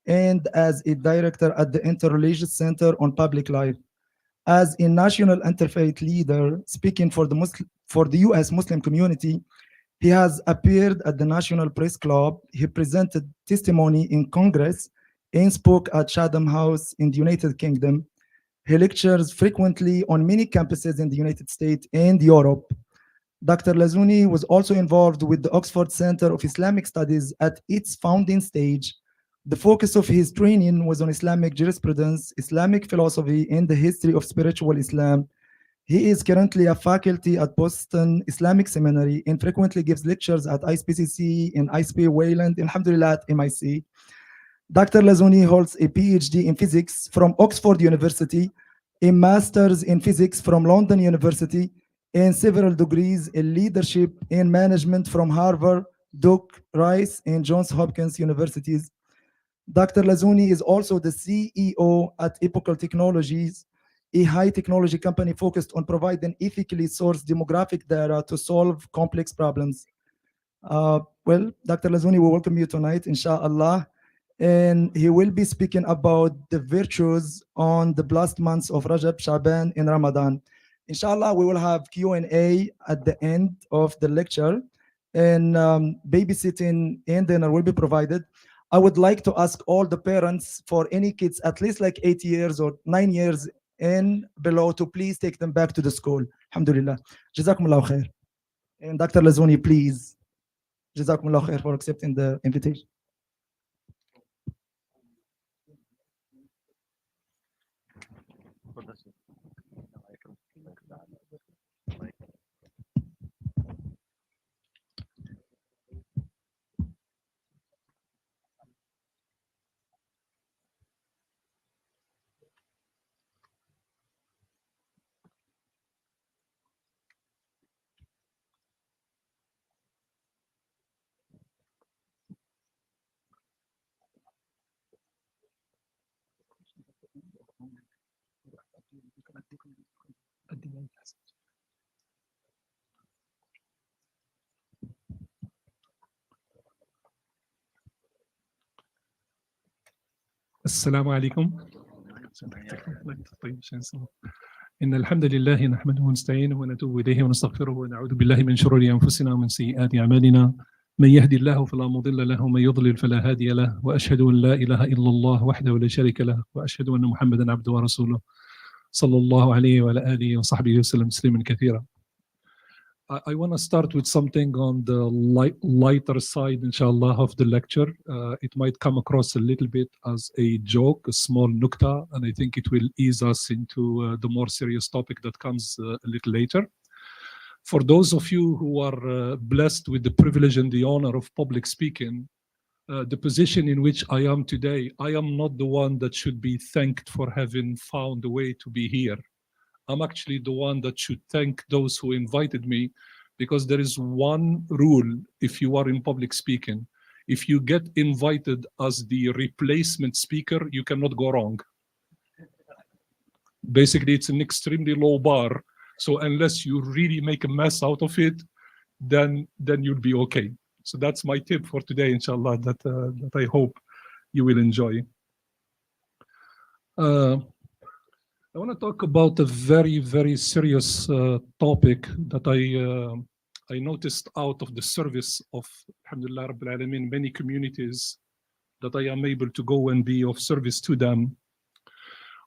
and as a director at the Interreligious Center on Public Life. As a national interfaith leader speaking for the US Muslim community, he has appeared at the National Press Club. He presented testimony in Congress and spoke at Chatham House in the United Kingdom. He lectures frequently on many campuses in the United States and Europe. Dr. Lazzouni was also involved with the Oxford Center of Islamic Studies at its founding stage. The focus of his training was on Islamic jurisprudence, Islamic philosophy, and the history of spiritual Islam. He is currently a faculty at Boston Islamic Seminary and frequently gives lectures at ISPCC and ISP Wayland, alhamdulillah, at MIC. Dr. Lazzouni holds a PhD in physics from Oxford University, a master's in physics from London University, and several degrees in leadership and management from Harvard, Duke, Rice, and Johns Hopkins universities. Dr. Lazzouni is also the CEO at Epochal Technologies, a high technology company focused on providing ethically sourced demographic data to solve complex problems. Well, Dr. Lazzouni, we welcome you tonight, inshallah. And he will be speaking about the virtues on the blessed months of Rajab, Shaaban, and Ramadan. Inshallah, we will have Q&A at the end of the lecture, and babysitting and dinner will be provided. I would like to ask all the parents for any kids at least like 8 years or 9 years and below to please take them back to the school. Alhamdulillah. Jazakumullah khair. And Dr. Lazzouni, please. Jazakumullah khair for accepting the invitation. السلام عليكم. إن الحمد لله نحمده ونستعينه ونتوب إليه ونستغفره ونعوذ بالله من شرور أنفسنا ومن سيئات أعمالنا. من يهدي الله فلا مضل له ومن يضلل فلا هادي له، وأشهد أن لا إله إلا الله وحده لا شريك له، وأشهد أن محمدا عبده ورسوله صلى الله عليه وعلى آله وصحبه وسلم تسليما كثيرا. I want to start with something on the lighter side, inshallah, of the lecture. It might come across a little bit as a joke, a small nukta, and I think it will ease us into the more serious topic that comes a little later. For those of you who are blessed with the privilege and the honor of public speaking, the position in which I am today, I am not the one that should be thanked for having found a way to be here. I'm actually the one that should thank those who invited me, because there is one rule if you are in public speaking. If you get invited as the replacement speaker, you cannot go wrong. Basically, it's an extremely low bar. So unless you really make a mess out of it, then you'll be okay. So that's my tip for today, inshallah, that I hope you will enjoy. I want to talk about a very, very serious topic that I noticed out of the service of, alhamdulillah Rabbil Alameen, many communities that I am able to go and be of service to them,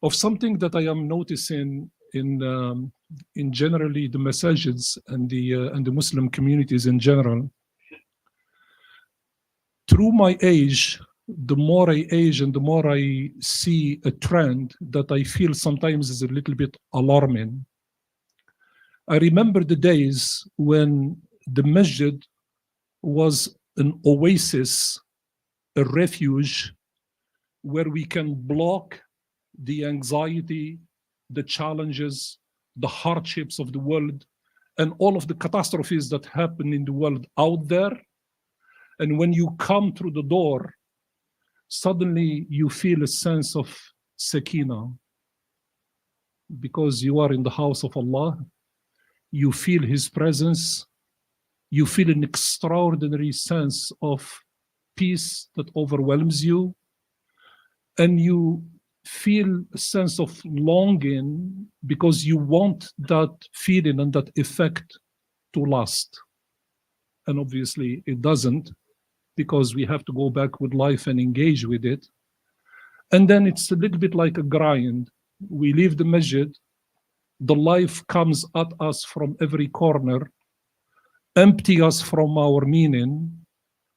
of something that I am noticing in generally the masajids and the Muslim communities in general. Through my age, the more I age and the more I see a trend that I feel sometimes is a little bit alarming. I remember the days when the masjid was an oasis, a refuge, where we can block the anxiety, the challenges, the hardships of the world, and all of the catastrophes that happen in the world out there. And when you come through the door, suddenly you feel a sense of sakina, because you are in the house of Allah. You feel His presence. You feel an extraordinary sense of peace that overwhelms you. and you feel a sense of longing because you want that feeling and that effect to last. And obviously it doesn't, because we have to go back with life and engage with it. And then it's a little bit like a grind. We leave the masjid, the life comes at us from every corner, empty us from our meaning,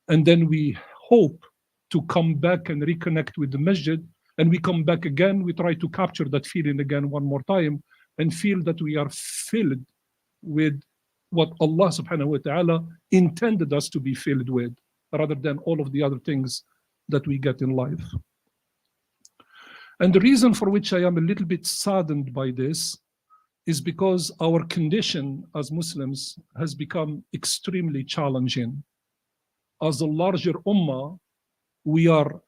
and then we hope to come back and reconnect with the masjid, and we come back again, we try to capture that feeling again one more time, and feel that we are filled with what Allah subhanahu wa ta'ala intended us to be filled with, rather than all of the other things that we get in life. And the reason for which I am a little bit saddened by this is because our condition as Muslims has become extremely challenging. As a larger ummah, we are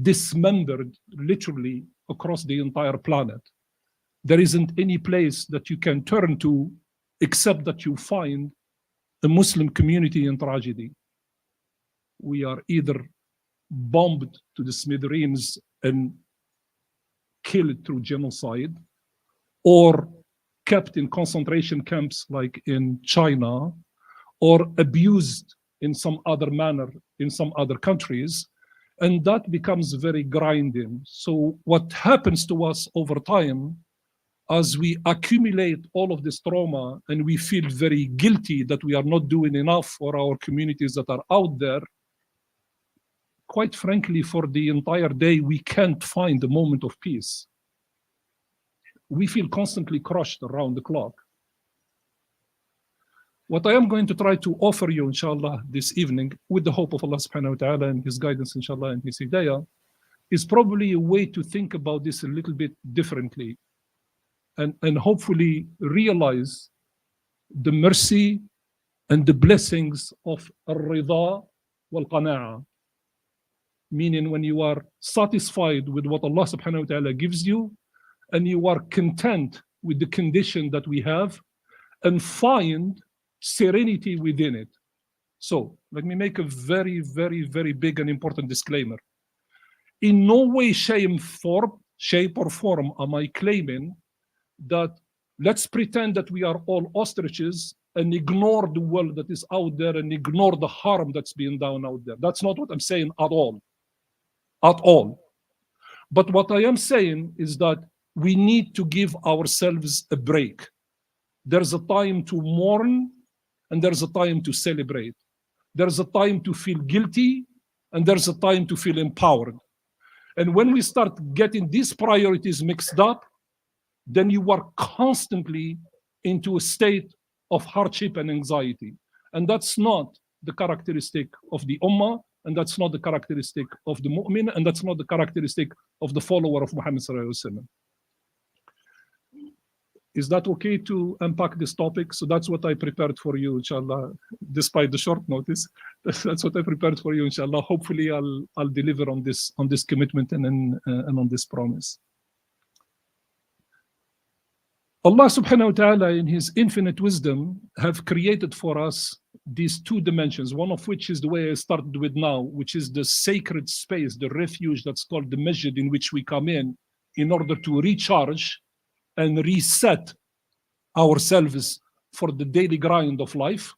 dismembered literally across the entire planet. There isn't any place that you can turn to except that you find a Muslim community in tragedy. We are either bombed to the smithereens and killed through genocide, or kept in concentration camps like in China, or abused in some other manner in some other countries, and that becomes very grinding. So what happens to us over time, as we accumulate all of this trauma and we feel very guilty that we are not doing enough for our communities that are out there, quite frankly, for the entire day, we can't find a moment of peace. We feel constantly crushed around the clock. What I am going to try to offer you, inshallah, this evening, with the hope of Allah subhanahu wa ta'ala and His guidance, inshallah, and His hidayah, is probably a way to think about this a little bit differently, and hopefully realize the mercy and the blessings of al-rida wal-qana'a. Meaning when you are satisfied with what Allah subhanahu wa ta'ala gives you, and you are content with the condition that we have, and find serenity within it. So let me make a very, very, very big and important disclaimer. In no way, shape or form am I claiming that let's pretend that we are all ostriches and ignore the world that is out there and ignore the harm that's being done out there. That's not what I'm saying at all. At all. But what I am saying is that we need to give ourselves a break. There's a time to mourn and there's a time to celebrate. There's a time to feel guilty and there's a time to feel empowered. And when we start getting these priorities mixed up, then you are constantly into a state of hardship and anxiety. And that's not the characteristic of the ummah, and that's not the characteristic of the mu'min, and that's not the characteristic of the follower of Muhammad sallallahu alaihi wasallam. Is that okay to unpack this topic? So that's what I prepared for you, inshallah, despite the short notice. That's what I prepared for you, inshallah. Hopefully I'll deliver on this commitment and on this promise. Allah subhanahu wa ta'ala in His infinite wisdom have created for us these two dimensions, one of which is the way I started with now, which is the sacred space, the refuge that's called the masjid, in which we come in order to recharge and reset ourselves for the daily grind of life.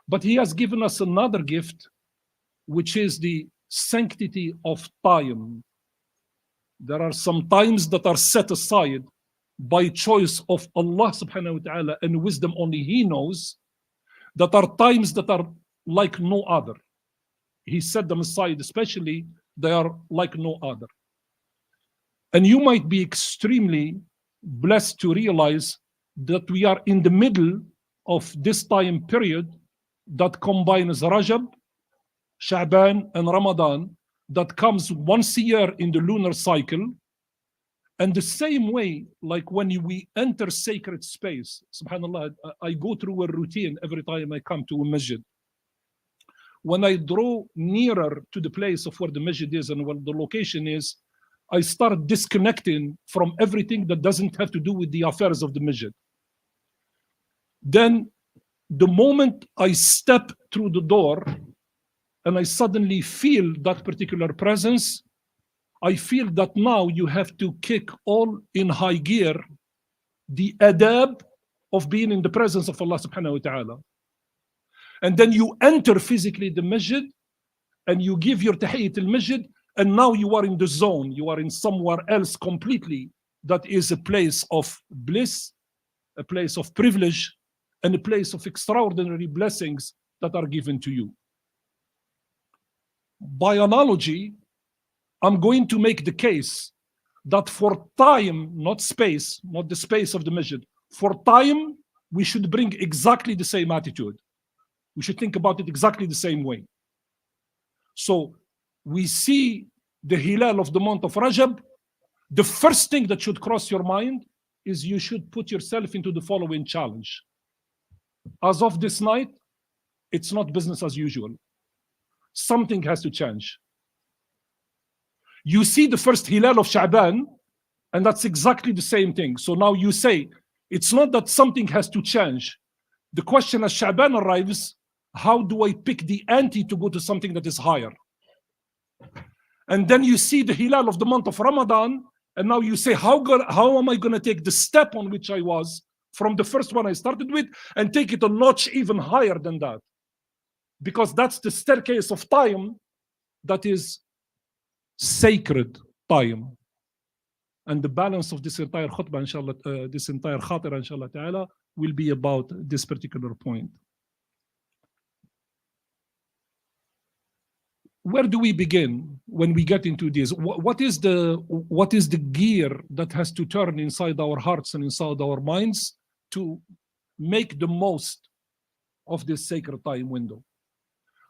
But He has given us another gift, which is the sanctity of time. There are some times that are set aside by choice of Allah subhanahu wa ta'ala, and wisdom only He knows, that are times that are like no other. He set them aside, especially they are like no other. And you might be extremely blessed to realize that we are in the middle of this time period that combines Rajab, Shaaban, and Ramadan, that comes once a year in the lunar cycle. And the same way, like when we enter sacred space, subhanAllah, I go through a routine every time I come to a masjid. When I draw nearer to the place of where the masjid is and where the location is, I start disconnecting from everything that doesn't have to do with the affairs of the masjid. Then the moment I step through the door and I suddenly feel that particular presence, I feel that now you have to kick all in high gear the adab of being in the presence of Allah subhanahu wa ta'ala. And then you enter physically the masjid and you give your tahiyyat al-masjid, and now you are in the zone, you are in somewhere else completely. That is a place of bliss, a place of privilege, and a place of extraordinary blessings that are given to you. By analogy, I'm going to make the case that for time, not space, not the space of the masjid, for time, we should bring exactly the same attitude. We should think about it exactly the same way. So we see the hilal of the month of Rajab. The first thing that should cross your mind is you should put yourself into the following challenge. As of this night, it's not business as usual. Something has to change. You see the first hilal of Shaaban, and that's exactly the same thing. So now you say, it's not that something has to change. The question as Shaaban arrives, how do I pick the ante to go to something that is higher? And then you see the hilal of the month of Ramadan, and now you say, how am I going to take the step on which I was from the first one I started with and take it a notch even higher than that? Because that's the staircase of time that is sacred time. And the balance of this entire khutbah, inshallah, this entire khatira, inshallah ta'ala, will be about this particular point. Where do we begin when we get into this? What is the gear that has to turn inside our hearts and inside our minds to make the most of this sacred time window?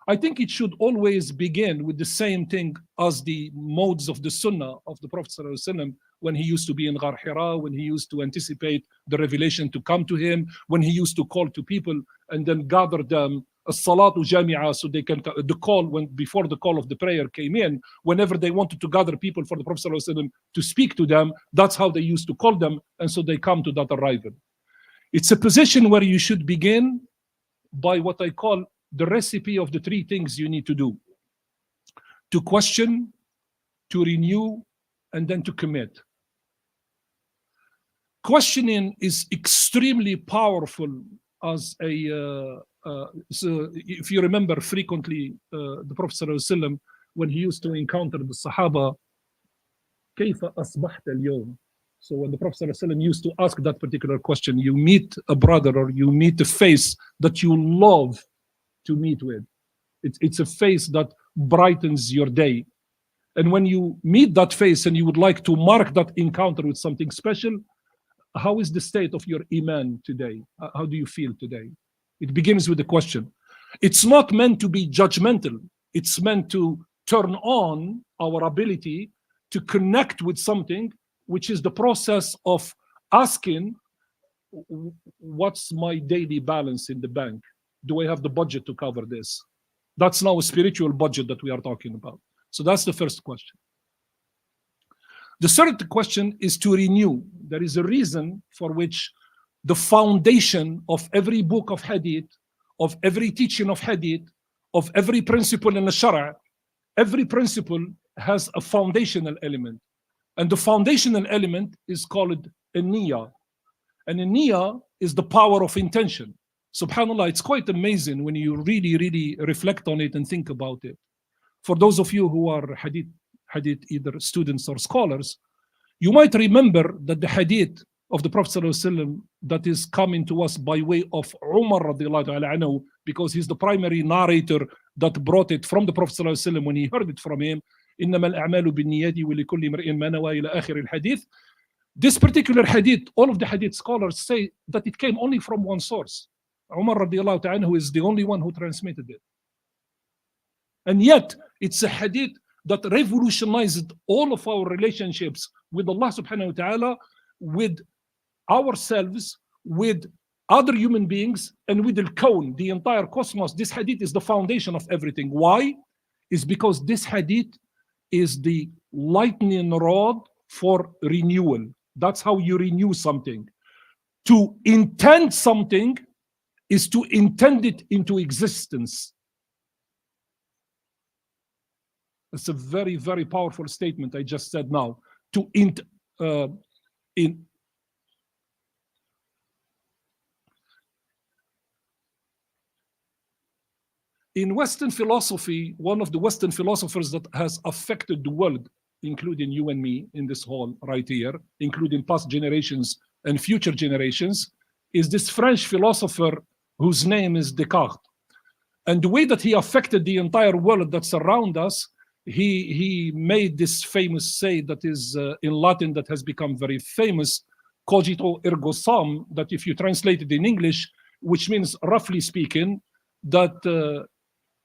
I think it should always begin with the same thing as the modes of the Sunnah of the Prophet ﷺ, when he used to be in Ghar Hira, when he used to anticipate the revelation to come to him, when he used to call to people and then gather them as-salatu jami'ah, so they can, the call, when before the call of the prayer came in, whenever they wanted to gather people for the Prophet ﷺ to speak to them, that's how they used to call them, and so they come to that arrival. It's a position where you should begin by what I call the recipe of the three things you need to do: to question, to renew, and then to commit. Questioning is extremely powerful as a so if you remember frequently the Prophet ﷺ, when he used to encounter the Sahaba, كيف أصبحت اليوم? So when the Prophet ﷺ used to ask that particular question, you meet a brother or you meet a face that you love to meet with. It's a face that brightens your day. And when you meet that face and you would like to mark that encounter with something special, how is the state of your iman today? How do you feel today? It begins with the question. It's not meant to be judgmental. It's meant to turn on our ability to connect with something, which is the process of asking, what's my daily balance in the bank? Do I have the budget to cover this? That's now a spiritual budget that we are talking about. So that's the first question. The third question is to renew. There is a reason for which the foundation of every book of hadith, of every teaching of hadith, of every principle in the Shara, every principle has a foundational element. And the foundational element is called a niyyah. And a niyyah is the power of intention. SubhanAllah, it's quite amazing when you really, really reflect on it and think about it. For those of you who are hadith either students or scholars, you might remember that the hadith of the Prophet ﷺ that is coming to us by way of Umar radiallahu anhu, because he's the primary narrator that brought it from the Prophet ﷺ when he heard it from him. إنما الأعمال بالنيات ولكل امرئ ما نوى إلى آخر الحديث. This particular hadith, all of the hadith scholars say that it came only from one source. Umar radiallahu anhu is the only one who transmitted it. And yet, it's a hadith that revolutionized all of our relationships with Allah subhanahu wa ta'ala, with ourselves, with other human beings, and with the kawn, the entire cosmos. This hadith is the foundation of everything. Why? It's because this hadith is the lightning rod for renewal. That's how you renew something. To intend something is to intend it into existence. It's a very, very powerful statement I just said now. In Western philosophy, one of the Western philosophers that has affected the world, including you and me in this hall right here, including past generations and future generations, is this French philosopher whose name is Descartes. And the way that he affected the entire world that's around us, he made this famous say that is in Latin that has become very famous, cogito ergo sum, that if you translate it in English, which means roughly speaking, that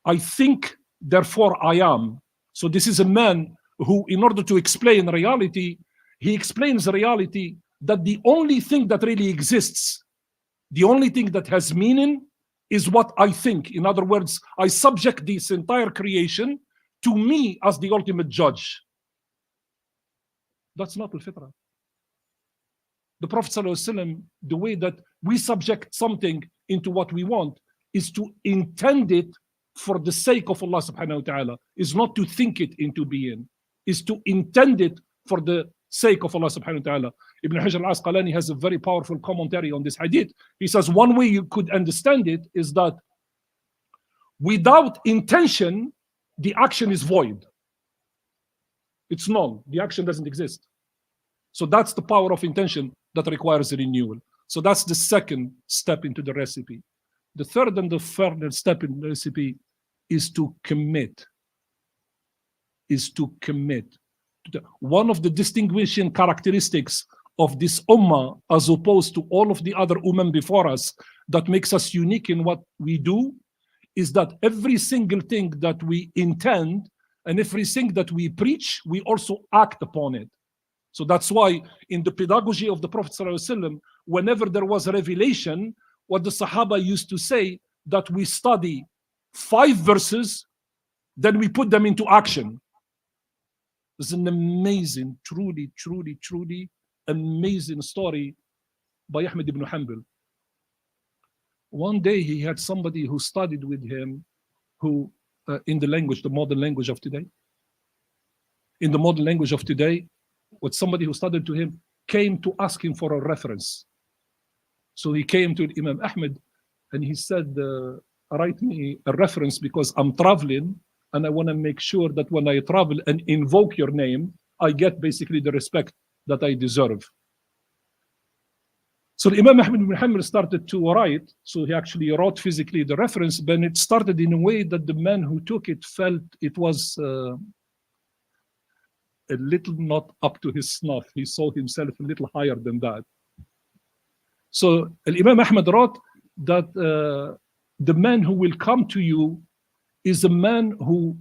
I think, therefore I am. So this is a man who, in order to explain reality, he explains reality that the only thing that really exists, the only thing that has meaning is what I think. In other words, I subject this entire creation to me as the ultimate judge. That's not al-fitrah. The Prophet ﷺ, the way that we subject something into what we want is to intend it for the sake of Allah subhanahu wa ta'ala, is not to think it into being, is to intend it for the sake of Allah subhanahu wa ta'ala. Ibn Hajar al-Asqalani has a very powerful commentary on this hadith. He says one way you could understand it is that without intention, the action is void. It's null. The action doesn't exist. So that's the power of intention that requires a renewal. So that's the second step into the recipe. The third and the further step in the recipe is to commit. One of the distinguishing characteristics of this ummah, as opposed to all of the other ummah before us, that makes us unique in what we do, is that every single thing that we intend and everything that we preach, we also act upon it. So that's why in the pedagogy of the Prophet ﷺ, whenever there was a revelation, what the Sahaba used to say, that we study 5 verses, then we put them into action. It's an amazing, truly amazing story by Ahmed ibn Hanbal. One day he had somebody who studied with him, who in the language, the modern language of today. In the modern language of today, what somebody who studied to him came to ask him for a reference. So he came to Imam Ahmed and he said, write me a reference because I'm traveling and I want to make sure that when I travel and invoke your name, I get basically the respect that I deserve. So Imam Ahmed ibn Hanbal started to write. So he actually wrote physically the reference, but it started in a way that the man who took it felt it was a little not up to his snuff. He saw himself a little higher than that. So Imam Ahmed wrote that the man who will come to you is a man who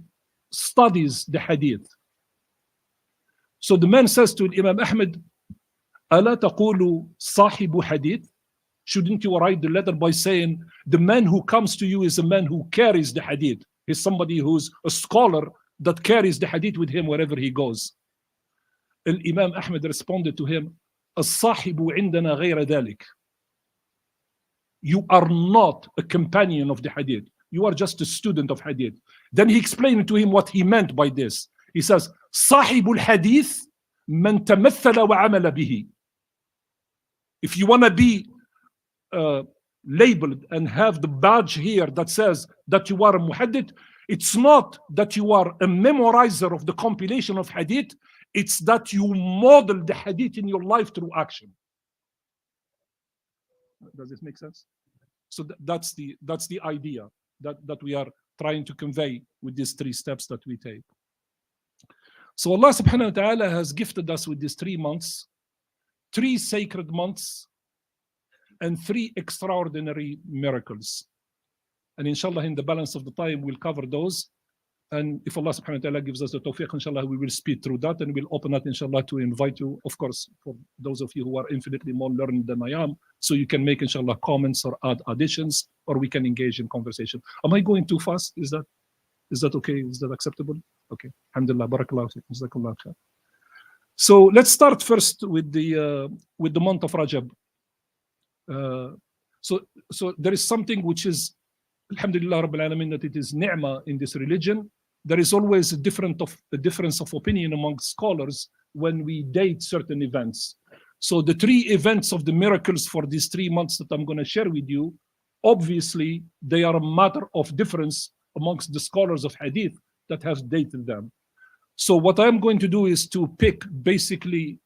studies the hadith. So the man says to Imam Ahmed, ألا تقول صاحب hadith? Shouldn't you write the letter by saying the man who comes to you is a man who carries the hadith? He's somebody who's a scholar that carries the hadith with him wherever he goes. Imam Ahmed responded to him, الصاحب عندنا غير ذلك. You are not a companion of the hadith. You are just a student of hadith. Then he explained to him what he meant by this. He says, صاحب الحديث من تمثل وعمل به. If you want to be labeled and have the badge here that says that you are a muhaddith, it's not that you are a memorizer of the compilation of hadith, it's that you model the hadith in your life through action. Does this make sense? So that's the idea that we are trying to convey with these 3 steps that we take. So Allah subhanahu wa ta'ala has gifted us with these 3 months, 3 sacred months, and 3 extraordinary miracles. And inshallah, in the balance of the time, we'll cover those. And if Allah subhanahu wa ta'ala gives us the tawfiq, inshallah, we will speed through that and we'll open that, inshallah, to invite you, of course, for those of you who are infinitely more learned than I am, so you can make, inshallah, comments or add additions, or we can engage in conversation. Am I going too fast? Is that okay? Is that acceptable? Okay. Alhamdulillah, barakallahu fikum, jazakallah khair. So let's start first with the month of Rajab. So there is something which is, alhamdulillah rabbil alameen, that it is ni'mah in this religion, there is always a difference of opinion among scholars when we date certain events. So the 3 events of the miracles for these 3 months that I'm going to share with you, obviously they are a matter of difference amongst the scholars of hadith that have dated them. So what I'm going to do is to pick basically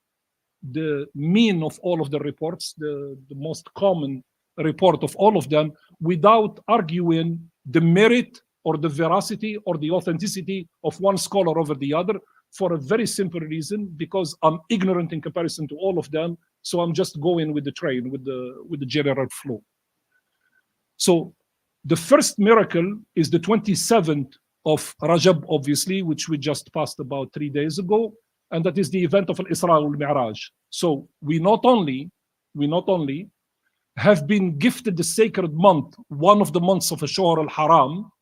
the mean of all of the reports, the most common report of all of them, without arguing the merit or the veracity or the authenticity of one scholar over the other, for a very simple reason, because I'm ignorant in comparison to all of them. So I'm just going with the train, with the general flow. So the first miracle is the 27th of Rajab, obviously, which we just passed about 3 days ago. And that is the event of Al-Isra wal-Mi'raj. So we not only have been gifted the sacred month, one of the months of Ashur al-Haram,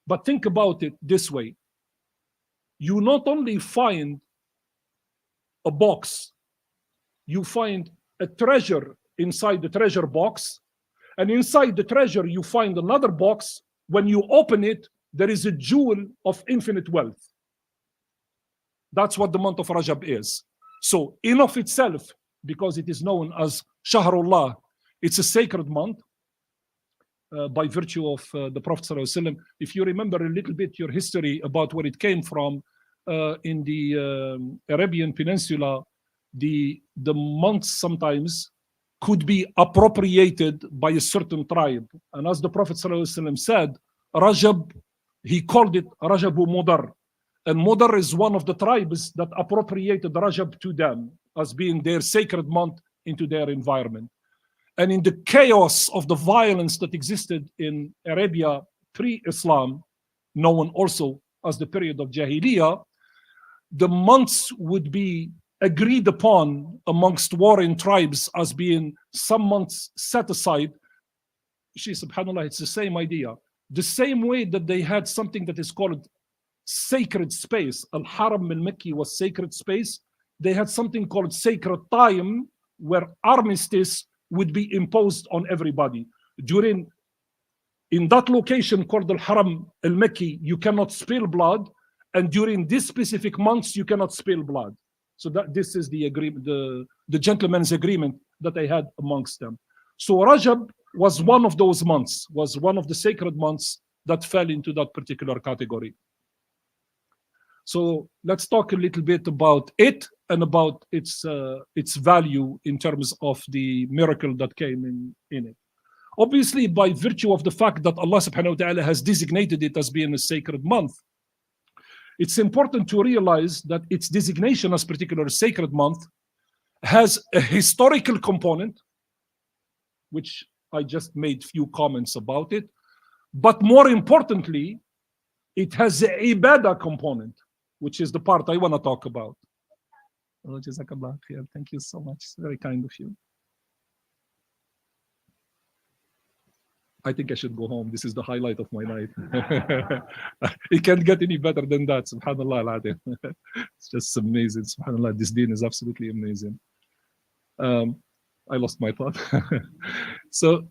but think about it this way. You not only find a box, you find a treasure inside the treasure box, and inside the treasure you find another box. When you open it, there is a jewel of infinite wealth. That's what the month of Rajab is. So in of itself, because it is known as Shahrullah, it's a sacred month by virtue of the Prophet ﷺ. If you remember a little bit your history about where it came from, in the Arabian Peninsula, the months sometimes could be appropriated by a certain tribe. And as the Prophet ﷺ said, Rajab, he called it Rajabu Mudar. And Mudar is one of the tribes that appropriated Rajab to them as being their sacred month into their environment. And in the chaos of the violence that existed in Arabia pre-Islam, known also as the period of Jahiliyyah, the months would be agreed upon amongst warring tribes as being some months set aside. Subhanallah, it's the same idea. The same way that they had something that is called sacred space. Al-Haram al-Makki was sacred space. They had something called sacred time, where armistice would be imposed on everybody. In that location called Al-Haram al-Makki, you cannot spill blood, and during this specific months, you cannot spill blood. So this is the agreement, the gentleman's agreement that they had amongst them. So Rajab was one of those months, was one of the sacred months that fell into that particular category. So let's talk a little bit about it and about its value in terms of the miracle that came in it. Obviously, by virtue of the fact that Allah subhanahu wa ta'ala has designated it as being a sacred month, it's important to realize that its designation as particular sacred month has a historical component, which I just made few comments about it, but more importantly, it has an ibadah component, which is the part I want to talk about. Oh, Jazakallah khair. Thank you so much. It's very kind of you. I think I should go home. This is the highlight of my night. It can't get any better than that. Subhanallah al-Adim. It's just amazing. Subhanallah, this deen is absolutely amazing. I lost my thought. So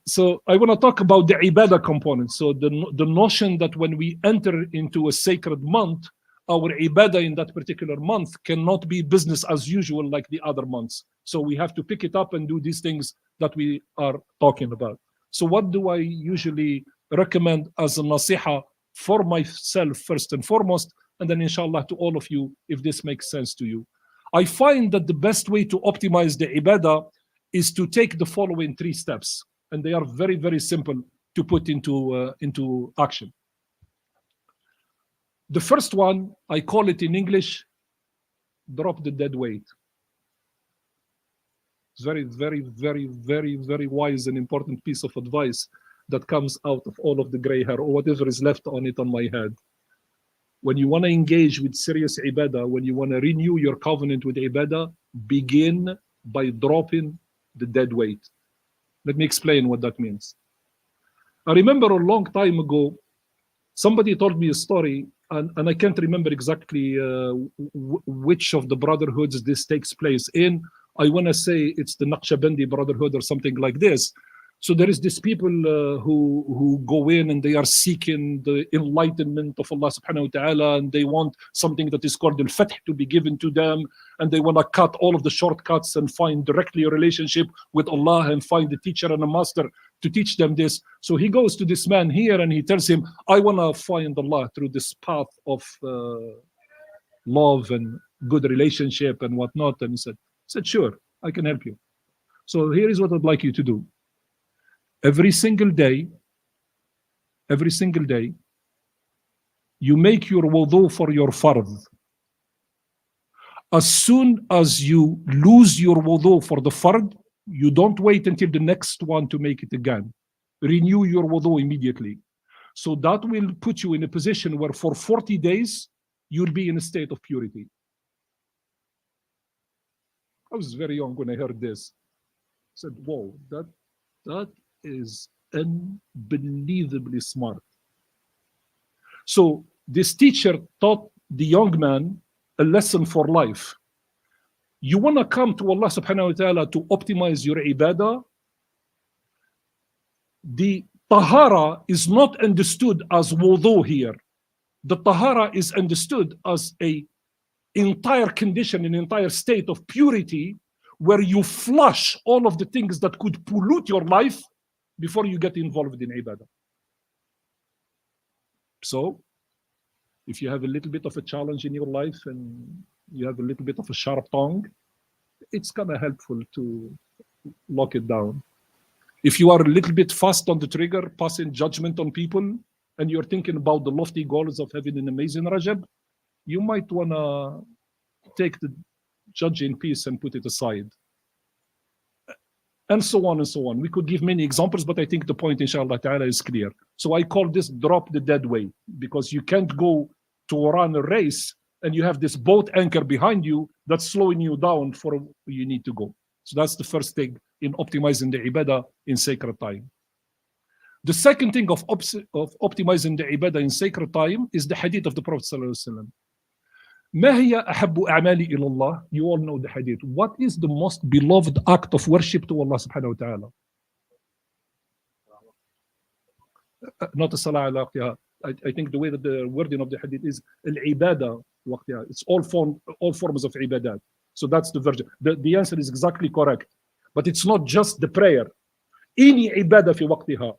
I want to talk about the ibadah component. So the notion that when we enter into a sacred month, our ibadah in that particular month cannot be business as usual like the other months. So we have to pick it up and do these things that we are talking about. So what do I usually recommend as a nasiha for myself first and foremost, and then inshallah to all of you, if this makes sense to you? I find that the best way to optimize the ibadah is to take the following 3 steps, and they are very, very simple to put into action. The first one, I call it in English, drop the dead weight. It's very, very, very, very, very wise and important piece of advice that comes out of all of the gray hair or whatever is left on it on my head. When you want to engage with serious ibadah, when you want to renew your covenant with ibadah, begin by dropping the dead weight. Let me explain what that means. I remember a long time ago, somebody told me a story, and I can't remember exactly which of the brotherhoods this takes place in. I want to say it's the Naqshbandi Brotherhood or something like this. So there is these people who go in and they are seeking the enlightenment of Allah subhanahu wa ta'ala, and they want something that is called al-fath to be given to them, and they want to cut all of the shortcuts and find directly a relationship with Allah and find a teacher and a master to teach them this. So he goes to this man here and he tells him, I want to find Allah through this path of love and good relationship and whatnot. And he said, sure, I can help you. So here is what I'd like you to do. Every single day, you make your wudu for your fard. As soon as you lose your wudu for the fard, you don't wait until the next one to make it again. Renew your wudu immediately. So that will put you in a position where for 40 days, you'll be in a state of purity. I was very young when I heard this. I said, whoa, that is unbelievably smart. So this teacher taught the young man a lesson for life. You want to come to Allah subhanahu wa ta'ala to optimize your ibadah. The tahara is not understood as wudu here. The tahara is understood as a entire condition, an entire state of purity where you flush all of the things that could pollute your life before you get involved in ibadah. So, if you have a little bit of a challenge in your life and you have a little bit of a sharp tongue, it's kind of helpful to lock it down. If you are a little bit fast on the trigger, passing judgment on people, and you're thinking about the lofty goals of having an amazing Rajab, you might want to take the judging piece and put it aside. And so on and so on. We could give many examples, but I think the point, inshallah ta'ala, is clear. So I call this drop the dead weight, because you can't go to run a race and you have this boat anchor behind you that's slowing you down for where you need to go. So that's the first thing in optimizing the ibadah in sacred time. The second thing of optimizing the ibadah in sacred time is the hadith of the Prophet sallallahu alaihi wasallam. ما هي أحب أعمالي إلى الله? You all know the hadith. What is the most beloved act of worship to Allah subhanahu wa ta'ala? Not the salah ala waqtiha. I think the way that the wording of the hadith is al-ibadah waqtiha. It's all forms of ibadat. So that's the version. The answer is exactly correct. But it's not just the prayer. Any ibadah fi waqtiha.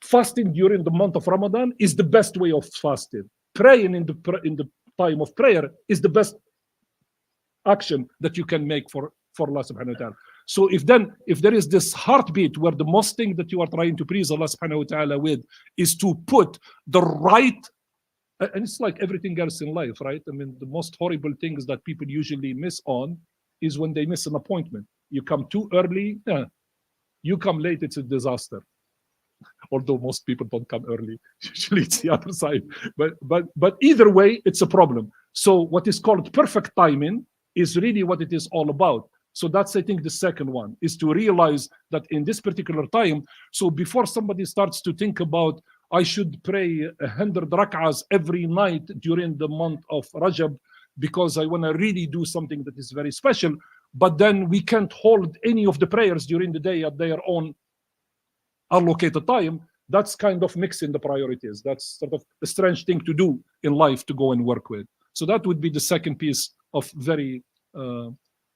Fasting during the month of Ramadan is the best way of fasting. Praying in the time of prayer is the best action that you can make for Allah subhanahu wa ta'ala. So if there is this heartbeat where the most thing that you are trying to please Allah subhanahu wa ta'ala with is to put the right, and it's like everything else in life, right? I mean, the most horrible things that people usually miss on is when they miss an appointment. You come too early, you come late, it's a disaster. Although most people don't come early, usually it's the other side. But either way, it's a problem. So what is called perfect timing is really what it is all about. So that's, I think, the second one, is to realize that in this particular time, so before somebody starts to think about, I should pray 100 rak'ahs every night during the month of Rajab because I want to really do something that is very special, but then we can't hold any of the prayers during the day at their own allocated time, that's kind of mixing the priorities. That's sort of a strange thing to do in life to go and work with. So that would be the second piece of very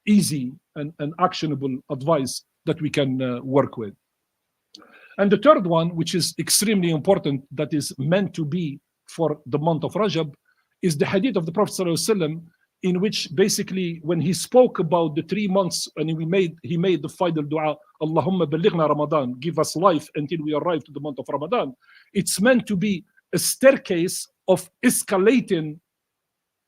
easy and actionable advice that we can work with. And the third one, which is extremely important, that is meant to be for the month of Rajab, is the hadith of the Prophet ﷺ, in which basically when he spoke about the 3 months and he made the final dua, Allahumma balighna Ramadan, give us life until we arrive to the month of Ramadan. It's meant to be a staircase of escalating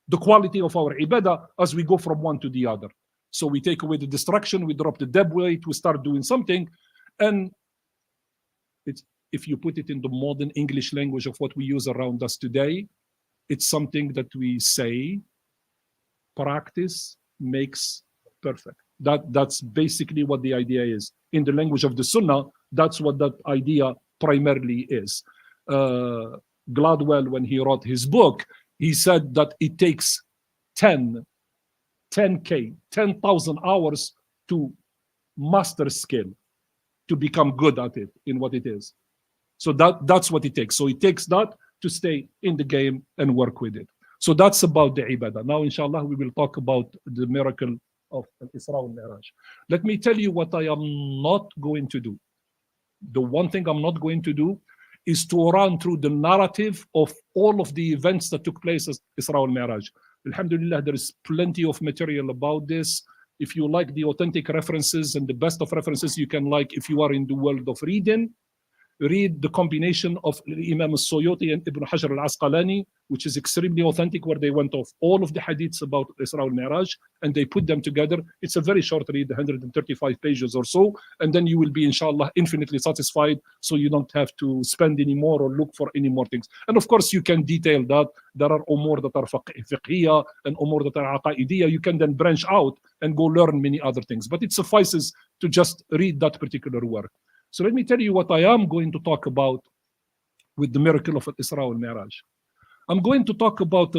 the quality of our ibadah as we go from one to the other. So we take away the distraction, we drop the dead weight, we start doing something. And if you put it in the modern English language of what we use around us today, it's something that we say, practice makes perfect. That's basically what the idea is. In the language of the Sunnah, that's what that idea primarily is. Gladwell, when he wrote his book, he said that it takes 10,000 hours to master skill. to become good at it in what it is. So that's what it takes. So it takes that to stay in the game and work with it. So that's about the ibadah. Now, inshallah, we will talk about the miracle of Isra al-Mi'raj. Let me tell you what I am not going to do. The one thing I'm not going to do is to run through the narrative of all of the events that took place as Isra al-Mi'raj. Alhamdulillah, there is plenty of material about this. If you like the authentic references and the best of references you can like, if you are in the world of reading, read the combination of Imam al-Suyuti and Ibn Hajar al-Asqalani, which is extremely authentic, where they went off all of the hadiths about Isra al-Mi'raj and they put them together. It's a very short read, 135 pages or so, and then you will be, inshallah, infinitely satisfied, so you don't have to spend any more or look for any more things. And of course, you can detail that. There are umur that are fiqhiyya and umur that are aqaidiyya. You can then branch out and go learn many other things. But it suffices to just read that particular work. So let me tell you what I am going to talk about with the miracle of Isra al-Mi'raj. I'm going to talk about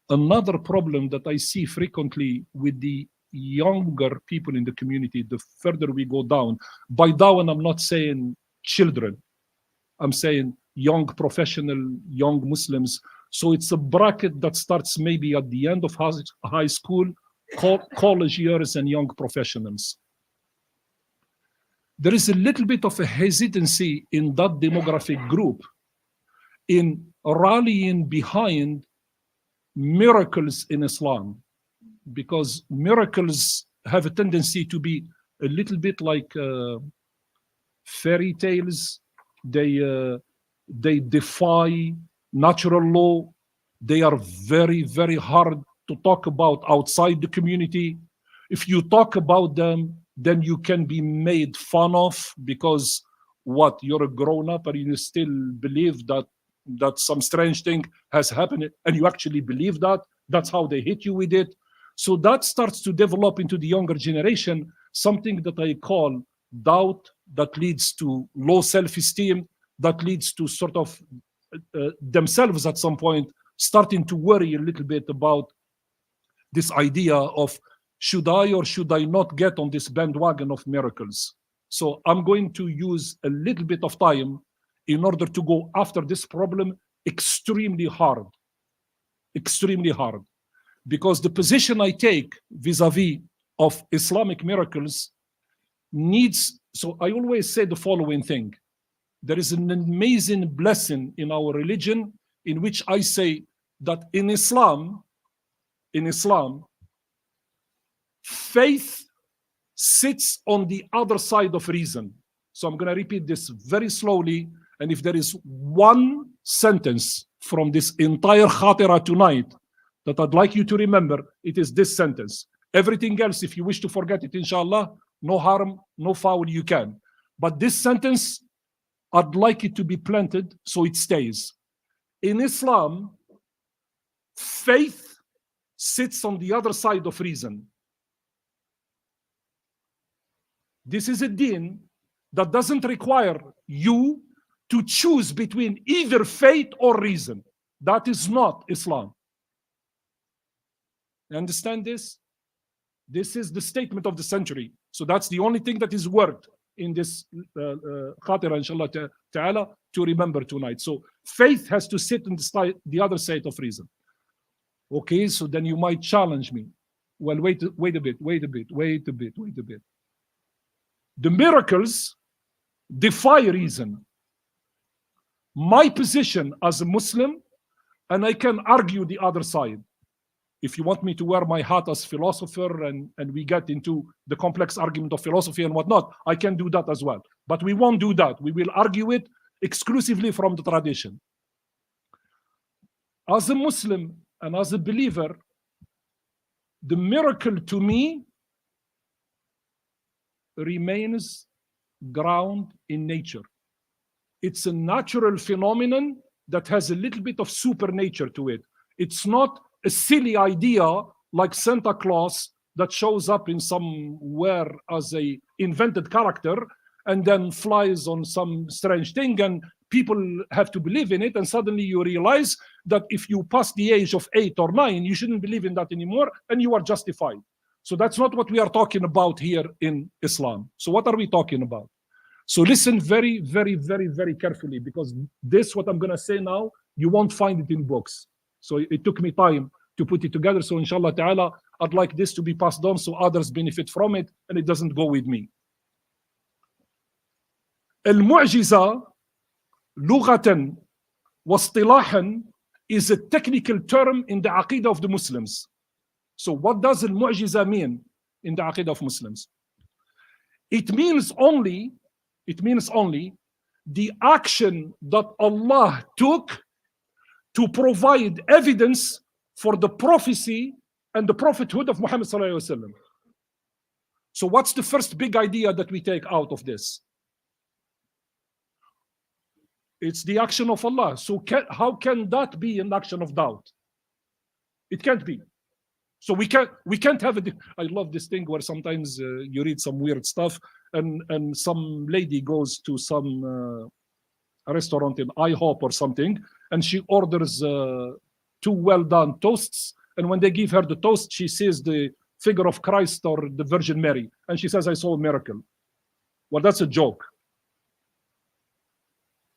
another problem that I see frequently with the younger people in the community, the further we go down. By down, I'm not saying children. I'm saying young professional, young Muslims. So it's a bracket that starts maybe at the end of high school, college years, and young professionals. There is a little bit of a hesitancy in that demographic group in rallying behind miracles in Islam, because miracles have a tendency to be a little bit like fairy tales. They defy natural law. They are very, very hard to talk about outside the community. If you talk about them, then you can be made fun of, because what, you're a grown-up and you still believe that some strange thing has happened, and you actually believe that. That's how they hit you with it. So that starts to develop into the younger generation something that I call doubt, that leads to low self-esteem, that leads to sort of themselves at some point starting to worry a little bit about this idea of, should I or should I not get on this bandwagon of miracles? So I'm going to use a little bit of time in order to go after this problem extremely hard, because the position I take vis-a-vis of Islamic miracles needs, so I always say the following thing. There is an amazing blessing in our religion in which I say that in Islam, faith sits on the other side of reason. So I'm going to repeat this very slowly. And if there is one sentence from this entire khatira tonight that I'd like you to remember, it is this sentence. Everything else, if you wish to forget it, inshallah, no harm, no foul, you can. But this sentence, I'd like it to be planted so it stays. In Islam, faith sits on the other side of reason. This is a deen that doesn't require you to choose between either faith or reason. That is not Islam. You understand this? This is the statement of the century. So that's the only thing that is worked in this khatira, inshallah ta'ala, to remember tonight. So faith has to sit on the other side of reason. Okay, so then you might challenge me. Well, wait a bit. The miracles defy reason. My position as a Muslim, and I can argue the other side. If you want me to wear my hat as philosopher and we get into the complex argument of philosophy and whatnot, I can do that as well. But we won't do that. We will argue it exclusively from the tradition. As a Muslim and as a believer, the miracle to me remains ground in nature. It's a natural phenomenon that has a little bit of supernature to it. It's not a silly idea like Santa Claus that shows up in somewhere as a invented character and then flies on some strange thing and people have to believe in it, and suddenly you realize that if you pass the age of 8 or 9, you shouldn't believe in that anymore and you are justified. So that's not what we are talking about here in Islam. So what are we talking about? So listen very, very, very, very carefully, because this, what I'm going to say now, you won't find it in books. So it took me time to put it together. So inshallah ta'ala, I'd like this to be passed on so others benefit from it and it doesn't go with me. المعجزة لغة واصطلاحا is a technical term in the Aqidah of the Muslims. So what does المعجزة mean in the Aqidah of Muslims? It means only the action that Allah took to provide evidence for the prophecy and the prophethood of Muhammad sallallahu alaihi wasallam. So what's the first big idea that we take out of this? It's the action of Allah. So how can that be an action of doubt? It can't be. So we can't have it. I love this thing where sometimes you read some weird stuff and some lady goes to some restaurant in IHOP or something, and she orders 2 well-done toasts, and when they give her the toast, she sees the figure of Christ or the Virgin Mary, and she says, I saw a miracle. Well, that's a joke.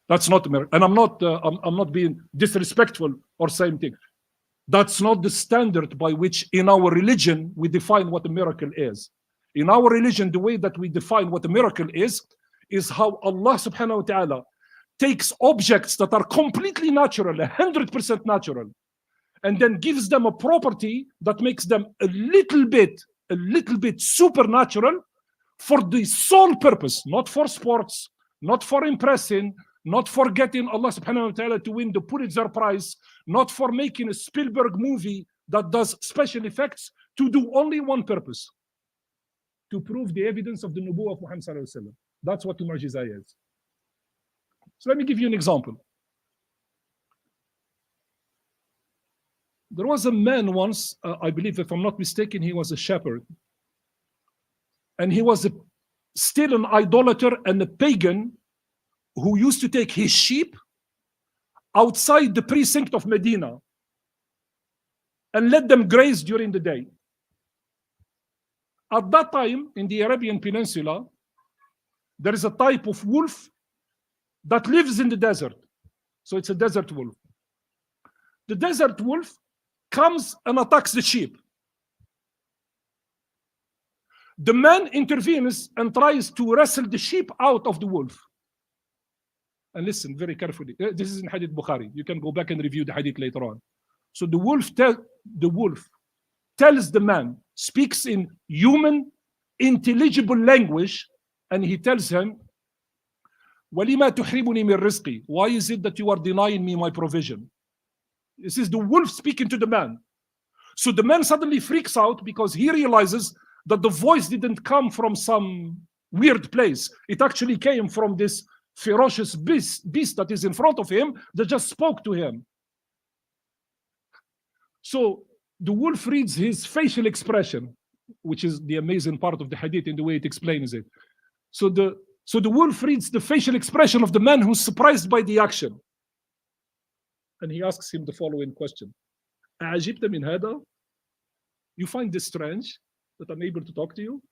That's not a miracle. And I'm not being disrespectful or saying thing. That's not the standard by which in our religion we define what a miracle is. In our religion, the way that we define what a miracle is how Allah subhanahu wa ta'ala takes objects that are completely natural, 100% natural, and then gives them a property that makes them a little bit supernatural for the sole purpose, not for sports, not for impressing, not for getting Allah subhanahu wa ta'ala to win the Pulitzer Prize, not for making a Spielberg movie that does special effects, to do only one purpose: to prove the evidence of the Nubuwwah of Muhammad sallallahu alaihi wasallam. That's what the Mu'jizah is. So let me give you an example. There was a man once, I believe, if I'm not mistaken, he was a shepherd. And he was still an idolater and a pagan who used to take his sheep outside the precinct of Medina and let them graze during the day. At that time, in the Arabian Peninsula, there is a type of wolf that lives in the desert. So it's a desert wolf. The desert wolf comes and attacks the sheep. The man intervenes and tries to wrestle the sheep out of the wolf. And listen very carefully. This is in Hadith Bukhari. You can go back and review the hadith later on. So the wolf tells the man, speaks in human, intelligible language, and he tells him, وَلِمَا تُحْرِمُنِي مِنْ رِزْقِي? Why is it that you are denying me my provision? This is the wolf speaking to the man. So the man suddenly freaks out because he realizes that the voice didn't come from some weird place. It actually came from this ferocious beast that is in front of him that just spoke to him. So the wolf reads his facial expression, which is the amazing part of the hadith in the way it explains it. So the wolf reads the facial expression of the man who's surprised by the action. And he asks him the following question. أعجبت من هذا? You find this strange that I'm able to talk to you?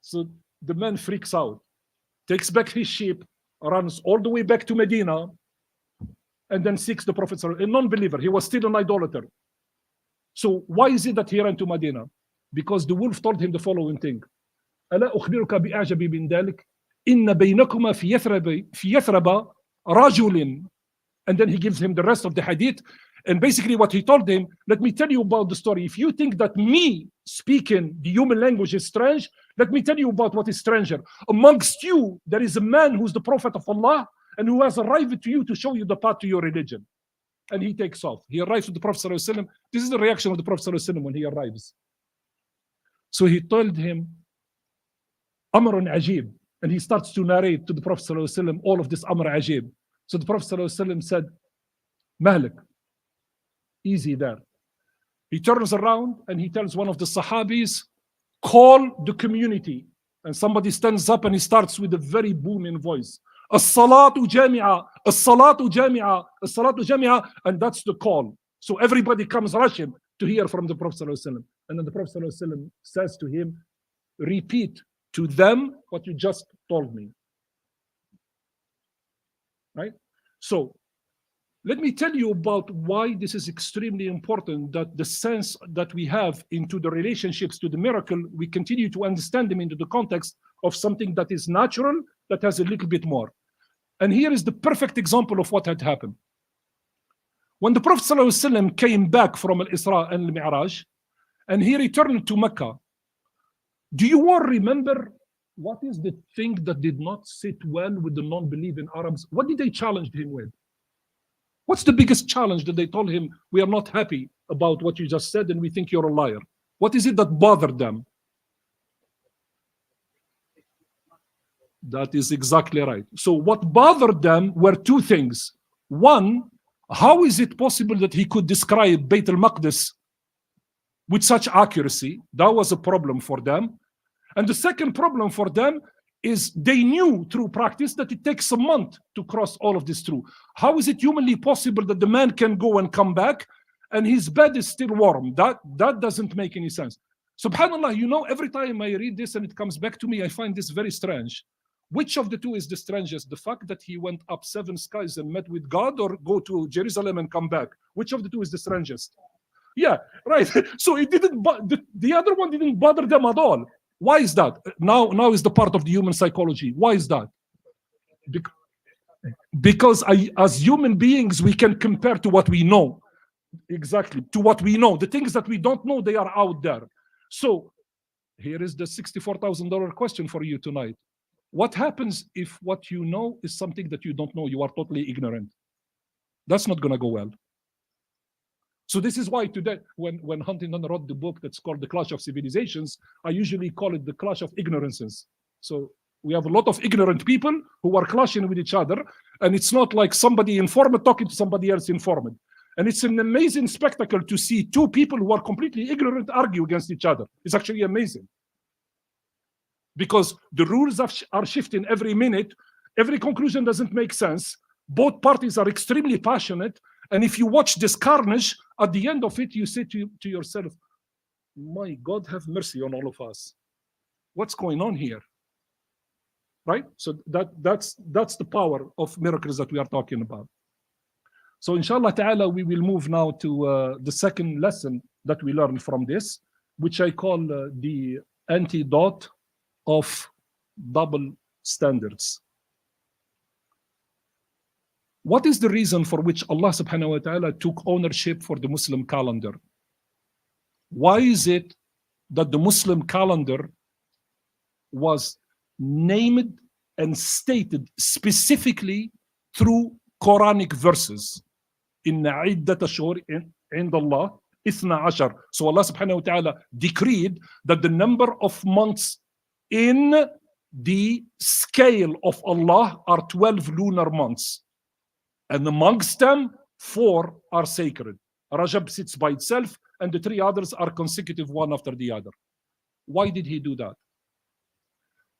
So the man freaks out, takes back his sheep, runs all the way back to Medina, and then seeks the Prophet, a non-believer. He was still an idolater. So why is it that he ran to Medina? Because the wolf told him the following thing. ألا أخبرك بأعجب من ذلك إن بينكما في يثرب رجل. And then he gives him the rest of the hadith. And basically what he told him, let me tell you about the story. If you think that me speaking the human language is strange, let me tell you about what is stranger. Amongst you, there is a man who's the Prophet of Allah and who has arrived to you to show you the path to your religion. And he takes off. He arrives with the Prophet sallallahu alaihi wasallam. This is the reaction of the Prophet sallallahu alaihi wasallam when he arrives. So he told him, Amrun Ajib. And he starts to narrate to the Prophet sallallahu alaihi wasallam all of this Amr Ajib. So the Prophet sallallahu alaihi wasallam said, Malik, easy there. He turns around and he tells one of the Sahabis, call the community. And somebody stands up and he starts with a very booming voice. As-salatu jami'a, as-salatu jami'a, as-salatu jami'a. And that's the call. So everybody comes rushing to hear from the Prophet sallallahu alaihi wasallam. And then the Prophet sallallahu alaihi wasallam says to him, repeat to them what you just told me. Right? So let me tell you about why this is extremely important, that the sense that we have into the relationships to the miracle, we continue to understand them into the context of something that is natural, that has a little bit more. And here is the perfect example of what had happened. When the Prophet ﷺ came back from Al-Isra and Al-Mi'raj, and he returned to Mecca, do you all remember what is the thing that did not sit well with the non-believing Arabs? What did they challenge him with? What's the biggest challenge that they told him? We are not happy about what you just said and we think you're a liar. What is it that bothered them? That is exactly right. So what bothered them were two things. One, how is it possible that he could describe Bayt al-Maqdis with such accuracy? That was a problem for them. And the second problem for them is they knew through practice that it takes a month to cross all of this through. How is it humanly possible that the man can go and come back and his bed is still warm? That doesn't make any sense. SubhanAllah, you know, every time I read this and it comes back to me, I find this very strange. Which of the two is the strangest? The fact that he went up 7 skies and met with God, or go to Jerusalem and come back? Which of the two is the strangest? Yeah, right. So it didn't, the other one didn't bother them at all. Why is that? Now is the part of the human psychology. Why is that? Because as human beings, we can compare to what we know. Exactly, to what we know. The things that we don't know, they are out there. So here is the $64,000 question for you tonight. What happens if what you know is something that you don't know? You are totally ignorant. That's not going to go well. So this is why today, when Huntington wrote the book that's called The Clash of Civilizations, I usually call it the clash of ignorances. So we have a lot of ignorant people who are clashing with each other, and it's not like somebody informed talking to somebody else informed. And it's an amazing spectacle to see two people who are completely ignorant argue against each other. It's actually amazing. Because the rules are shifting every minute. Every conclusion doesn't make sense. Both parties are extremely passionate. And if you watch this carnage, at the end of it, you say to yourself, my God, have mercy on all of us. What's going on here? Right? So that's the power of miracles that we are talking about. So inshallah ta'ala, we will move now to the second lesson that we learned from this, which I call the antidote of double standards. What is the reason for which Allah subhanahu wa ta'ala took ownership for the Muslim calendar? Why is it that the Muslim calendar was named and stated specifically through Quranic verses? Inna iddata shuhur inda Allah ithna ashar. So Allah subhanahu wa ta'ala decreed that the number of months in the scale of Allah are 12 lunar months. And amongst them, 4 are sacred. Rajab sits by itself, and the 3 others are consecutive one after the other. Why did he do that?